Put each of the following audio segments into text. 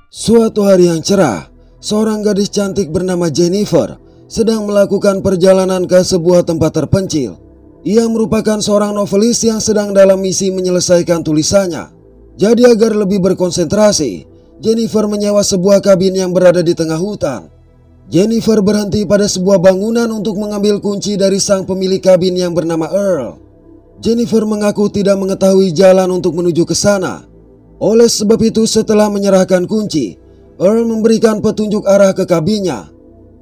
Suatu hari yang cerah, seorang gadis cantik bernama Jennifer sedang melakukan perjalanan ke sebuah tempat terpencil. Ia merupakan seorang novelis yang sedang dalam misi menyelesaikan tulisannya. Jadi agar lebih berkonsentrasi, Jennifer menyewa sebuah kabin yang berada di tengah hutan. Jennifer berhenti pada sebuah bangunan untuk mengambil kunci dari sang pemilik kabin yang bernama Earl. Jennifer mengaku tidak mengetahui jalan untuk menuju ke sana. Oleh sebab itu, setelah menyerahkan kunci, Earl memberikan petunjuk arah ke kabinnya.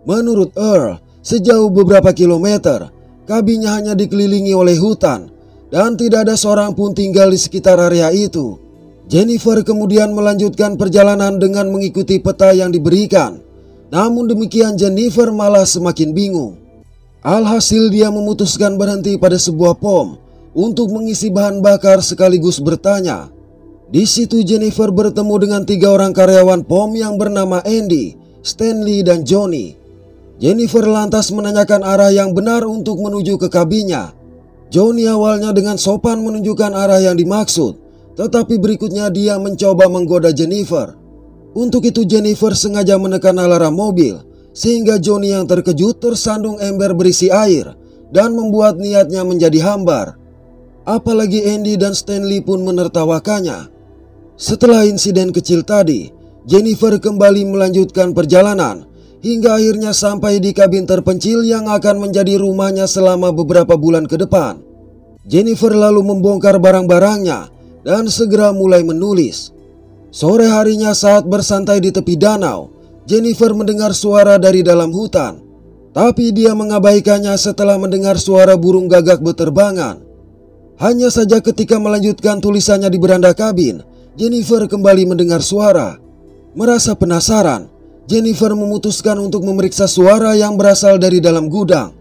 Menurut Earl, sejauh beberapa kilometer, kabinnya hanya dikelilingi oleh hutan dan tidak ada seorang pun tinggal di sekitar area itu. Jennifer kemudian melanjutkan perjalanan dengan mengikuti peta yang diberikan. Namun demikian, Jennifer malah semakin bingung. Alhasil dia memutuskan berhenti pada sebuah pom untuk mengisi bahan bakar sekaligus bertanya. Di situ Jennifer bertemu dengan 3 orang karyawan pom yang bernama Andy, Stanley, dan Johnny. Jennifer lantas menanyakan arah yang benar untuk menuju ke kabinnya. Johnny awalnya dengan sopan menunjukkan arah yang dimaksud, tetapi berikutnya dia mencoba menggoda Jennifer. Untuk itu Jennifer sengaja menekan alarm mobil, sehingga Johnny yang terkejut tersandung ember berisi air dan membuat niatnya menjadi hambar. Apalagi Andy dan Stanley pun menertawakannya. Setelah insiden kecil tadi, Jennifer kembali melanjutkan perjalanan hingga akhirnya sampai di kabin terpencil yang akan menjadi rumahnya selama beberapa bulan ke depan. Jennifer lalu membongkar barang-barangnya dan segera mulai menulis. Sore harinya saat bersantai di tepi danau, Jennifer mendengar suara dari dalam hutan. Tapi dia mengabaikannya setelah mendengar suara burung gagak beterbangan. Hanya saja ketika melanjutkan tulisannya di beranda kabin, Jennifer kembali mendengar suara. Merasa penasaran, Jennifer memutuskan untuk memeriksa suara yang berasal dari dalam gudang.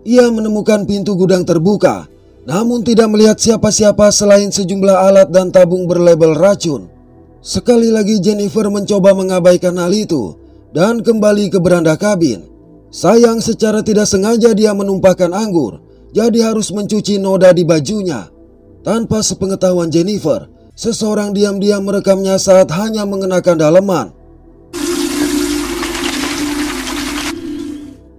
Ia menemukan pintu gudang terbuka, namun tidak melihat siapa-siapa selain sejumlah alat dan tabung berlabel racun. Sekali lagi Jennifer mencoba mengabaikan hal itu dan kembali ke beranda kabin. Sayang secara tidak sengaja dia menumpahkan anggur, jadi harus mencuci noda di bajunya. Tanpa sepengetahuan Jennifer, seseorang diam-diam merekamnya saat hanya mengenakan daleman.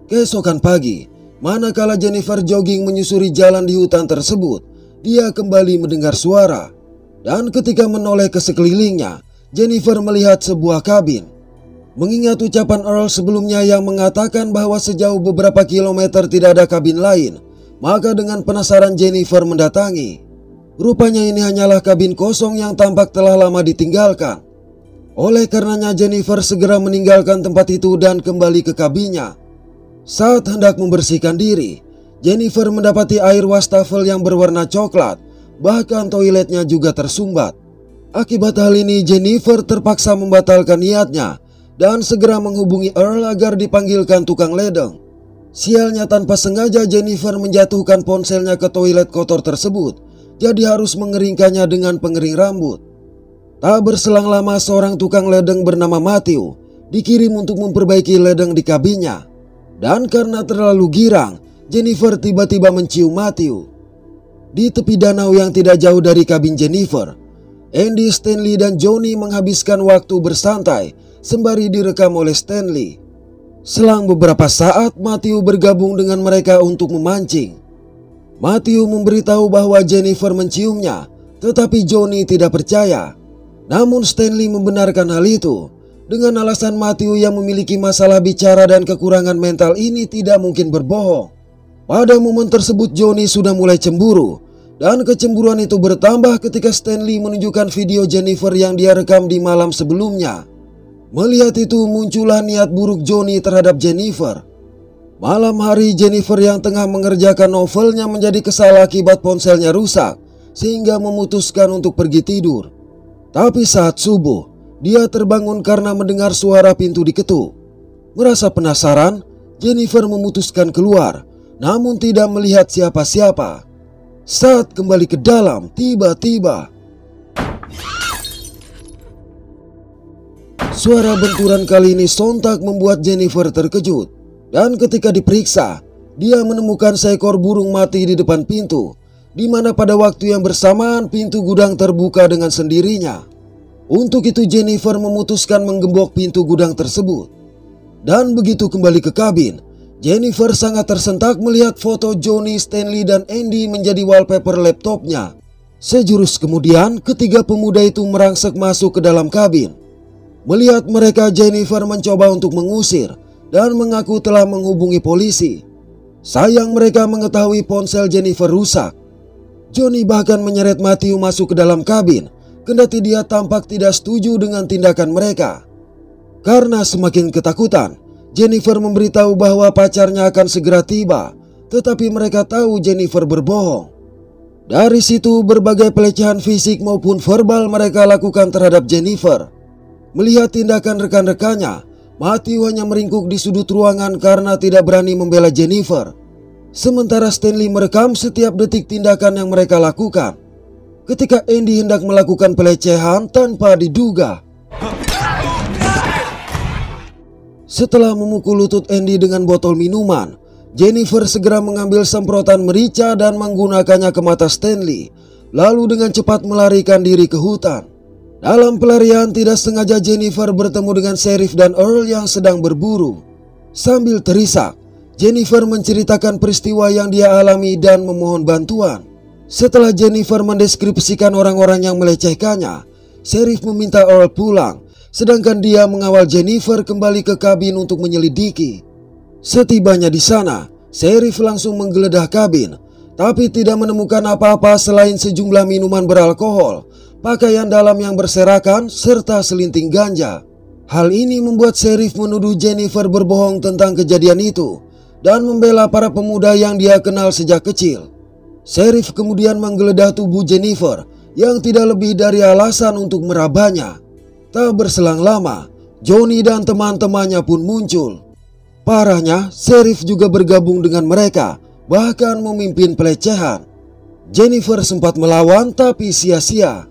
Keesokan pagi, manakala Jennifer jogging menyusuri jalan di hutan tersebut, dia kembali mendengar suara. Dan ketika menoleh ke sekelilingnya, Jennifer melihat sebuah kabin. Mengingat ucapan Earl sebelumnya yang mengatakan bahwa sejauh beberapa kilometer tidak ada kabin lain, maka dengan penasaran Jennifer mendatangi. Rupanya ini hanyalah kabin kosong yang tampak telah lama ditinggalkan. Oleh karenanya Jennifer segera meninggalkan tempat itu dan kembali ke kabinnya. Saat hendak membersihkan diri, Jennifer mendapati air wastafel yang berwarna coklat, bahkan toiletnya juga tersumbat. Akibat hal ini Jennifer terpaksa membatalkan niatnya dan segera menghubungi Earl agar dipanggilkan tukang ledeng. Sialnya tanpa sengaja Jennifer menjatuhkan ponselnya ke toilet kotor tersebut, jadi harus mengeringkannya dengan pengering rambut. Tak berselang lama seorang tukang ledeng bernama Matthew dikirim untuk memperbaiki ledeng di kabinnya. Dan karena terlalu girang, Jennifer tiba-tiba mencium Matthew. Di tepi danau yang tidak jauh dari kabin Jennifer, Andy, Stanley, dan Johnny menghabiskan waktu bersantai sembari direkam oleh Stanley. Selang beberapa saat, Matthew bergabung dengan mereka untuk memancing. Matthew memberitahu bahwa Jennifer menciumnya, tetapi Johnny tidak percaya. Namun Stanley membenarkan hal itu. Dengan alasan Matthew yang memiliki masalah bicara dan kekurangan mental ini tidak mungkin berbohong. Pada momen tersebut Johnny sudah mulai cemburu. Dan kecemburuan itu bertambah ketika Stanley menunjukkan video Jennifer yang dia rekam di malam sebelumnya. Melihat itu muncullah niat buruk Johnny terhadap Jennifer. Malam hari Jennifer yang tengah mengerjakan novelnya menjadi kesal akibat ponselnya rusak, sehingga memutuskan untuk pergi tidur. Tapi saat subuh, dia terbangun karena mendengar suara pintu diketuk. Merasa penasaran, Jennifer memutuskan keluar, namun tidak melihat siapa-siapa. Saat kembali ke dalam, tiba-tiba suara benturan kali ini sontak membuat Jennifer terkejut. Dan ketika diperiksa, dia menemukan seekor burung mati di depan pintu, di mana pada waktu yang bersamaan pintu gudang terbuka dengan sendirinya. Untuk itu Jennifer memutuskan menggembok pintu gudang tersebut. Dan begitu kembali ke kabin, Jennifer sangat tersentak melihat foto Johnny, Stanley, dan Andy menjadi wallpaper laptopnya. Sejurus kemudian, ketiga pemuda itu merangsek masuk ke dalam kabin. Melihat mereka, Jennifer mencoba untuk mengusir dan mengaku telah menghubungi polisi. Sayang mereka mengetahui ponsel Jennifer rusak. Johnny bahkan menyeret Matthew masuk ke dalam kabin, kendati dia tampak tidak setuju dengan tindakan mereka. Karena semakin ketakutan, Jennifer memberitahu bahwa pacarnya akan segera tiba, tetapi mereka tahu Jennifer berbohong. Dari situ berbagai pelecehan fisik maupun verbal mereka lakukan terhadap Jennifer. Melihat tindakan rekan-rekannya, Matthew hanya meringkuk di sudut ruangan karena tidak berani membela Jennifer. Sementara Stanley merekam setiap detik tindakan yang mereka lakukan. Ketika Andy hendak melakukan pelecehan tanpa diduga. Setelah memukul lutut Andy dengan botol minuman, Jennifer segera mengambil semprotan merica dan menggunakannya ke mata Stanley, lalu dengan cepat melarikan diri ke hutan. Dalam pelarian tidak sengaja Jennifer bertemu dengan Sheriff dan Earl yang sedang berburu. Sambil terisak, Jennifer menceritakan peristiwa yang dia alami dan memohon bantuan. Setelah Jennifer mendeskripsikan orang-orang yang melecehkannya, Sheriff meminta Earl pulang, sedangkan dia mengawal Jennifer kembali ke kabin untuk menyelidiki. Setibanya di sana, Sheriff langsung menggeledah kabin, tapi tidak menemukan apa-apa selain sejumlah minuman beralkohol, pakaian dalam yang berserakan, serta selinting ganja. Hal ini membuat Sheriff menuduh Jennifer berbohong tentang kejadian itu dan membela para pemuda yang dia kenal sejak kecil. Sheriff kemudian menggeledah tubuh Jennifer yang tidak lebih dari alasan untuk merabanya. Tak berselang lama, Johnny dan teman-temannya pun muncul. Parahnya, Sheriff juga bergabung dengan mereka, bahkan memimpin pelecehan. Jennifer sempat melawan tapi sia-sia.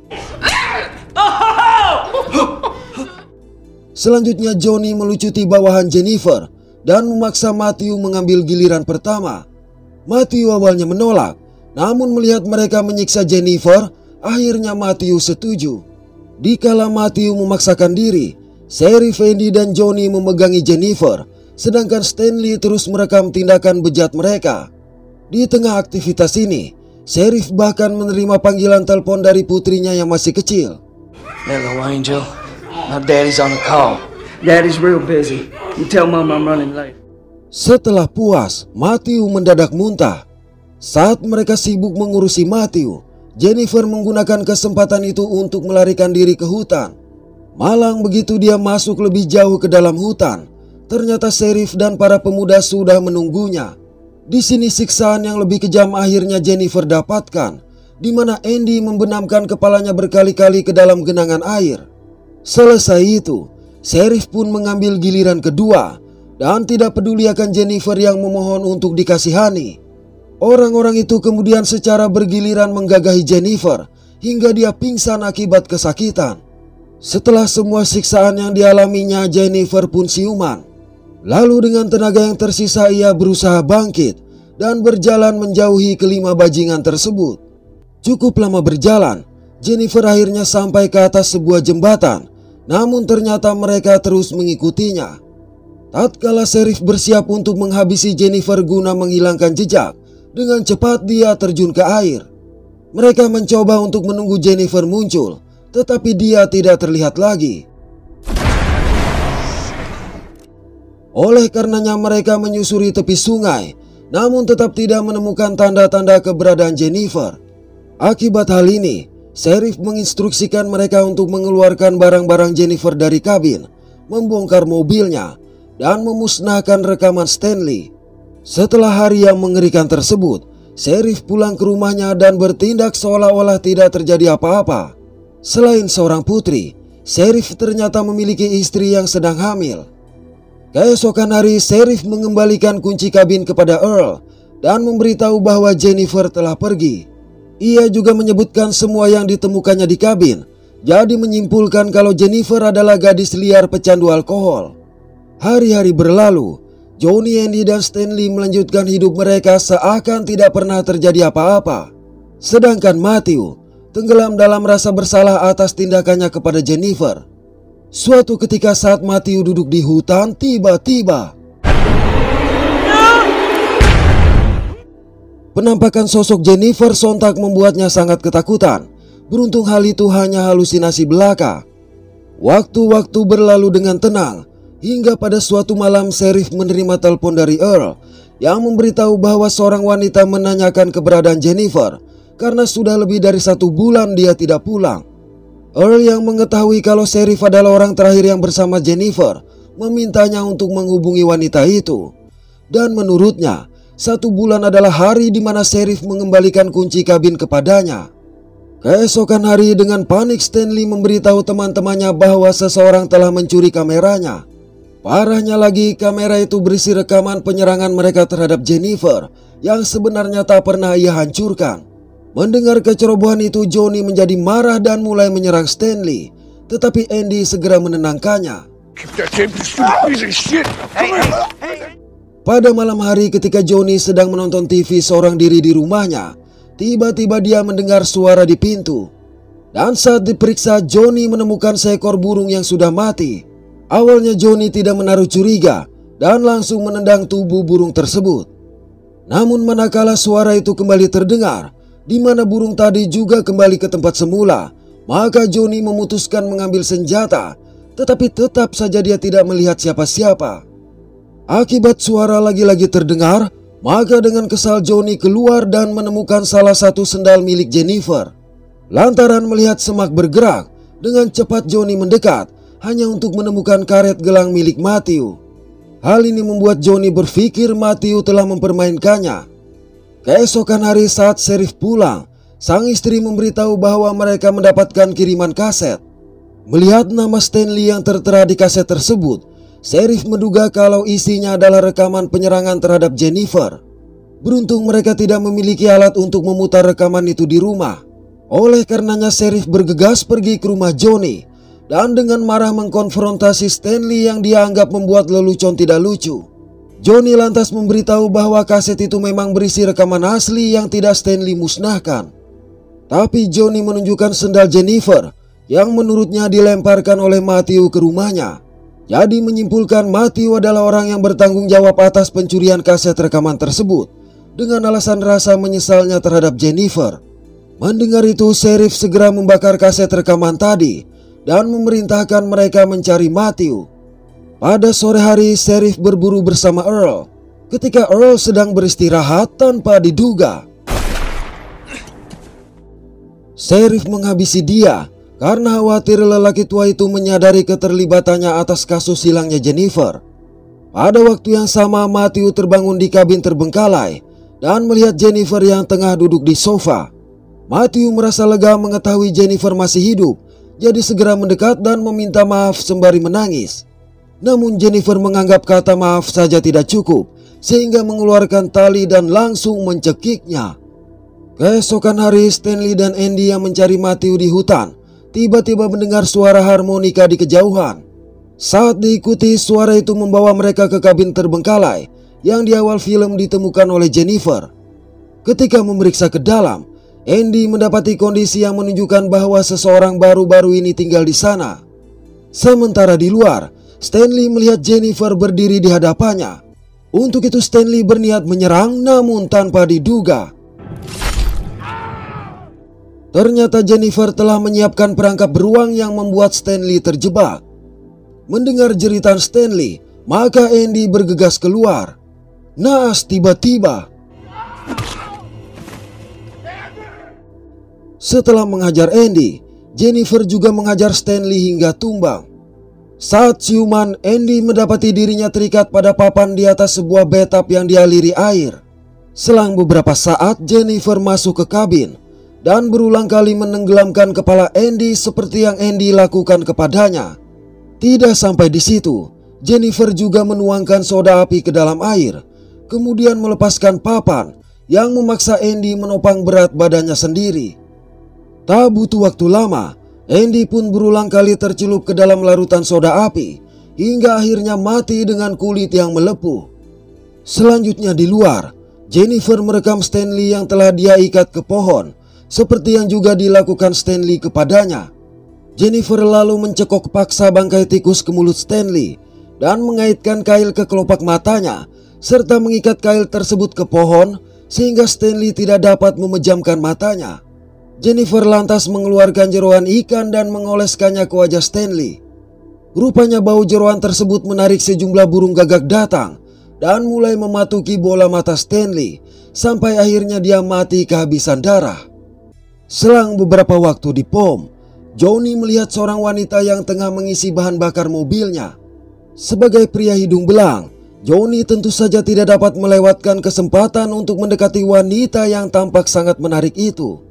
Selanjutnya Johnny melucuti bawahan Jennifer dan memaksa Matthew mengambil giliran pertama. Matthew awalnya menolak, namun melihat mereka menyiksa Jennifer, akhirnya Matthew setuju. Dikala Matthew memaksakan diri, Sheriff, Andy, dan Johnny memegangi Jennifer, sedangkan Stanley terus merekam tindakan bejat mereka. Di tengah aktivitas ini, Sheriff bahkan menerima panggilan telepon dari putrinya yang masih kecil. Hello, Angel. My daddy's on the call. Daddy's real busy. You tell Mom I'm running late. Setelah puas, Matthew mendadak muntah. Saat mereka sibuk mengurusi Matthew, Jennifer menggunakan kesempatan itu untuk melarikan diri ke hutan. Malang begitu dia masuk lebih jauh ke dalam hutan, ternyata Sheriff dan para pemuda sudah menunggunya. Di sini siksaan yang lebih kejam akhirnya Jennifer dapatkan, di mana Andy membenamkan kepalanya berkali-kali ke dalam genangan air. Selesai itu, Sheriff pun mengambil giliran kedua dan tidak peduli akan Jennifer yang memohon untuk dikasihani. Orang-orang itu kemudian secara bergiliran menggagahi Jennifer hingga dia pingsan akibat kesakitan. Setelah semua siksaan yang dialaminya, Jennifer pun siuman. Lalu dengan tenaga yang tersisa ia berusaha bangkit dan berjalan menjauhi kelima bajingan tersebut. Cukup lama berjalan, Jennifer akhirnya sampai ke atas sebuah jembatan, namun ternyata mereka terus mengikutinya. Tatkala Sheriff bersiap untuk menghabisi Jennifer guna menghilangkan jejak, dengan cepat dia terjun ke air. Mereka mencoba untuk menunggu Jennifer muncul, tetapi dia tidak terlihat lagi. Oleh karenanya mereka menyusuri tepi sungai, namun tetap tidak menemukan tanda-tanda keberadaan Jennifer. Akibat hal ini, Sheriff menginstruksikan mereka untuk mengeluarkan barang-barang Jennifer dari kabin, membongkar mobilnya, dan memusnahkan rekaman Stanley. Setelah hari yang mengerikan tersebut, Sheriff pulang ke rumahnya dan bertindak seolah-olah tidak terjadi apa-apa. Selain seorang putri, Sheriff ternyata memiliki istri yang sedang hamil. Keesokan hari, Sheriff mengembalikan kunci kabin kepada Earl dan memberitahu bahwa Jennifer telah pergi. Ia juga menyebutkan semua yang ditemukannya di kabin, jadi menyimpulkan kalau Jennifer adalah gadis liar pecandu alkohol. Hari-hari berlalu, Johnny, Andy, dan Stanley melanjutkan hidup mereka seakan tidak pernah terjadi apa-apa. Sedangkan Matthew tenggelam dalam rasa bersalah atas tindakannya kepada Jennifer. Suatu ketika saat Matthew duduk di hutan, tiba-tiba penampakan sosok Jennifer sontak membuatnya sangat ketakutan. Beruntung hal itu hanya halusinasi belaka. Waktu-waktu berlalu dengan tenang, hingga pada suatu malam Sheriff menerima telepon dari Earl yang memberitahu bahwa seorang wanita menanyakan keberadaan Jennifer karena sudah lebih dari 1 bulan dia tidak pulang. Earl yang mengetahui kalau Sheriff adalah orang terakhir yang bersama Jennifer memintanya untuk menghubungi wanita itu. Dan menurutnya 1 bulan adalah hari di mana Sheriff mengembalikan kunci kabin kepadanya. Keesokan hari dengan panik Stanley memberitahu teman-temannya bahwa seseorang telah mencuri kameranya. Parahnya lagi, kamera itu berisi rekaman penyerangan mereka terhadap Jennifer yang sebenarnya tak pernah ia hancurkan. Mendengar kecerobohan itu, Johnny menjadi marah dan mulai menyerang Stanley. Tetapi Andy segera menenangkannya. Pada malam hari ketika Johnny sedang menonton TV seorang diri di rumahnya, tiba-tiba dia mendengar suara di pintu. Dan saat diperiksa, Johnny menemukan seekor burung yang sudah mati. Awalnya Johnny tidak menaruh curiga dan langsung menendang tubuh burung tersebut. Namun manakala suara itu kembali terdengar, di mana burung tadi juga kembali ke tempat semula, maka Johnny memutuskan mengambil senjata, tetapi tetap saja dia tidak melihat siapa-siapa. Akibat suara lagi-lagi terdengar, maka dengan kesal Johnny keluar dan menemukan salah satu sendal milik Jennifer. Lantaran melihat semak bergerak, dengan cepat Johnny mendekat hanya untuk menemukan karet gelang milik Matthew. Hal ini membuat Johnny berpikir Matthew telah mempermainkannya. Keesokan hari saat Sheriff pulang, sang istri memberitahu bahwa mereka mendapatkan kiriman kaset. Melihat nama Stanley yang tertera di kaset tersebut, Sheriff menduga kalau isinya adalah rekaman penyerangan terhadap Jennifer. Beruntung mereka tidak memiliki alat untuk memutar rekaman itu di rumah. Oleh karenanya Sheriff bergegas pergi ke rumah Johnny dan dengan marah mengkonfrontasi Stanley yang dia anggap membuat lelucon tidak lucu. Johnny lantas memberitahu bahwa kaset itu memang berisi rekaman asli yang tidak Stanley musnahkan. Tapi Johnny menunjukkan sendal Jennifer yang menurutnya dilemparkan oleh Matthew ke rumahnya. Jadi menyimpulkan Matthew adalah orang yang bertanggung jawab atas pencurian kaset rekaman tersebut dengan alasan rasa menyesalnya terhadap Jennifer. Mendengar itu, Sheriff segera membakar kaset rekaman tadi dan memerintahkan mereka mencari Matthew. Pada sore hari, Sheriff berburu bersama Earl. Ketika Earl sedang beristirahat tanpa diduga, Sheriff menghabisi dia karena khawatir lelaki tua itu menyadari keterlibatannya atas kasus hilangnya Jennifer. Pada waktu yang sama, Matthew terbangun di kabin terbengkalai dan melihat Jennifer yang tengah duduk di sofa. Matthew merasa lega mengetahui Jennifer masih hidup, jadi segera mendekat dan meminta maaf sembari menangis. Namun Jennifer menganggap kata maaf saja tidak cukup, sehingga mengeluarkan tali dan langsung mencekiknya. Keesokan hari, Stanley dan Andy yang mencari Matthew di hutan tiba-tiba mendengar suara harmonika di kejauhan. Saat diikuti, suara itu membawa mereka ke kabin terbengkalai yang di awal film ditemukan oleh Jennifer. Ketika memeriksa ke dalam, Andy mendapati kondisi yang menunjukkan bahwa seseorang baru-baru ini tinggal di sana. Sementara di luar, Stanley melihat Jennifer berdiri di hadapannya. Untuk itu Stanley berniat menyerang, namun tanpa diduga ternyata Jennifer telah menyiapkan perangkap beruang yang membuat Stanley terjebak. Mendengar jeritan Stanley, maka Andy bergegas keluar. Naas tiba-tiba setelah menghajar Andy, Jennifer juga menghajar Stanley hingga tumbang. Saat siuman, Andy mendapati dirinya terikat pada papan di atas sebuah bathtub yang dialiri air. Selang beberapa saat, Jennifer masuk ke kabin dan berulang kali menenggelamkan kepala Andy seperti yang Andy lakukan kepadanya. Tidak sampai di situ, Jennifer juga menuangkan soda api ke dalam air, kemudian melepaskan papan yang memaksa Andy menopang berat badannya sendiri. Tak butuh waktu lama, Andy pun berulang kali tercelup ke dalam larutan soda api hingga akhirnya mati dengan kulit yang melepuh. Selanjutnya di luar, Jennifer merekam Stanley yang telah dia ikat ke pohon seperti yang juga dilakukan Stanley kepadanya. Jennifer lalu mencekok paksa bangkai tikus ke mulut Stanley dan mengaitkan kail ke kelopak matanya serta mengikat kail tersebut ke pohon sehingga Stanley tidak dapat memejamkan matanya. Jennifer lantas mengeluarkan jeroan ikan dan mengoleskannya ke wajah Stanley. Rupanya bau jeroan tersebut menarik sejumlah burung gagak datang dan mulai mematuki bola mata Stanley sampai akhirnya dia mati kehabisan darah. Selang beberapa waktu di pom, Johnny melihat seorang wanita yang tengah mengisi bahan bakar mobilnya. Sebagai pria hidung belang, Johnny tentu saja tidak dapat melewatkan kesempatan untuk mendekati wanita yang tampak sangat menarik itu.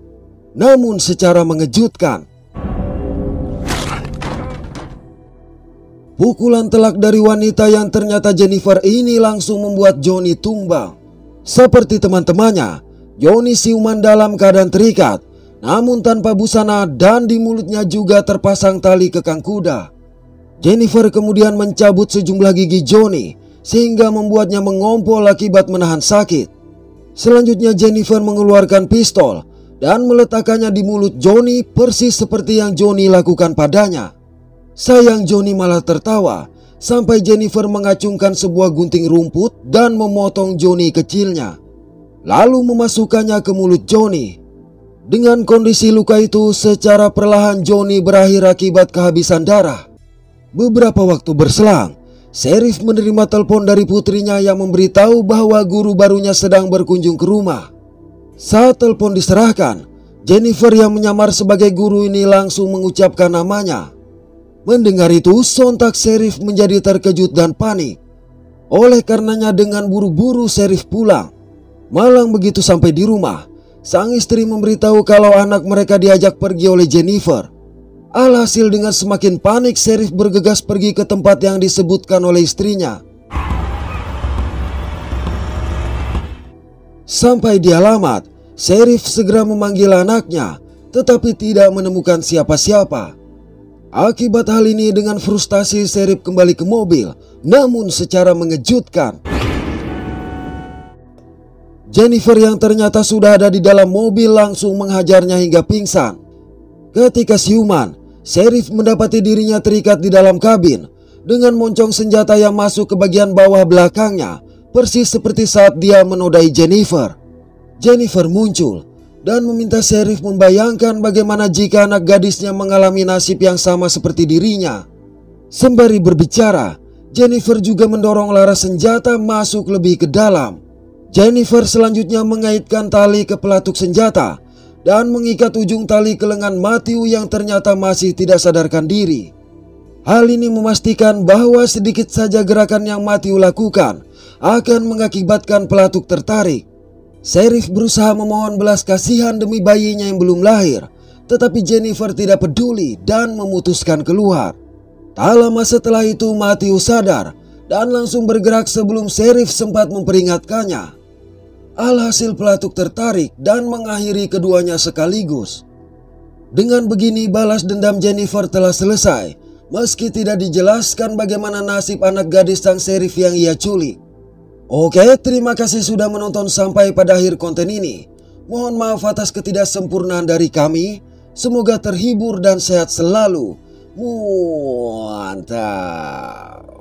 Namun secara mengejutkan, pukulan telak dari wanita yang ternyata Jennifer ini langsung membuat Johnny tumbang. Seperti teman-temannya, Johnny siuman dalam keadaan terikat, namun tanpa busana dan di mulutnya juga terpasang tali kekang kuda. Jennifer kemudian mencabut sejumlah gigi Johnny sehingga membuatnya mengompol akibat menahan sakit. Selanjutnya Jennifer mengeluarkan pistol dan meletakkannya di mulut Johnny persis seperti yang Johnny lakukan padanya. Sayang Johnny malah tertawa sampai Jennifer mengacungkan sebuah gunting rumput dan memotong Johnny kecilnya, lalu memasukkannya ke mulut Johnny. Dengan kondisi luka itu, secara perlahan Johnny berakhir akibat kehabisan darah. Beberapa waktu berselang, Sheriff menerima telepon dari putrinya yang memberitahu bahwa guru barunya sedang berkunjung ke rumah. Saat telepon diserahkan, Jennifer yang menyamar sebagai guru ini langsung mengucapkan namanya. Mendengar itu, sontak Sheriff menjadi terkejut dan panik. Oleh karenanya dengan buru-buru Sheriff pulang. Malang begitu sampai di rumah, sang istri memberitahu kalau anak mereka diajak pergi oleh Jennifer. Alhasil dengan semakin panik, Sheriff bergegas pergi ke tempat yang disebutkan oleh istrinya. Sampai di alamat, Sheriff segera memanggil anaknya, tetapi tidak menemukan siapa-siapa. Akibat hal ini dengan frustasi Sheriff kembali ke mobil, namun secara mengejutkan, Jennifer yang ternyata sudah ada di dalam mobil langsung menghajarnya hingga pingsan. Ketika siuman, Sheriff mendapati dirinya terikat di dalam kabin dengan moncong senjata yang masuk ke bagian bawah belakangnya, persis seperti saat dia menodai Jennifer. Jennifer muncul dan meminta Sheriff membayangkan bagaimana jika anak gadisnya mengalami nasib yang sama seperti dirinya. Sembari berbicara, Jennifer juga mendorong laras senjata masuk lebih ke dalam. Jennifer selanjutnya mengaitkan tali ke pelatuk senjata dan mengikat ujung tali ke lengan Matthew yang ternyata masih tidak sadarkan diri. Hal ini memastikan bahwa sedikit saja gerakan yang Matthew lakukan akan mengakibatkan pelatuk tertarik. Sheriff berusaha memohon belas kasihan demi bayinya yang belum lahir, tetapi Jennifer tidak peduli dan memutuskan keluar. Tak lama setelah itu Matthew sadar dan langsung bergerak sebelum Sheriff sempat memperingatkannya. Alhasil pelatuk tertarik dan mengakhiri keduanya sekaligus. Dengan begini balas dendam Jennifer telah selesai, meski tidak dijelaskan bagaimana nasib anak gadis sang Sheriff yang ia culik. Oke, terima kasih sudah menonton sampai pada akhir konten ini. Mohon maaf atas ketidaksempurnaan dari kami. Semoga terhibur dan sehat selalu. Mantap.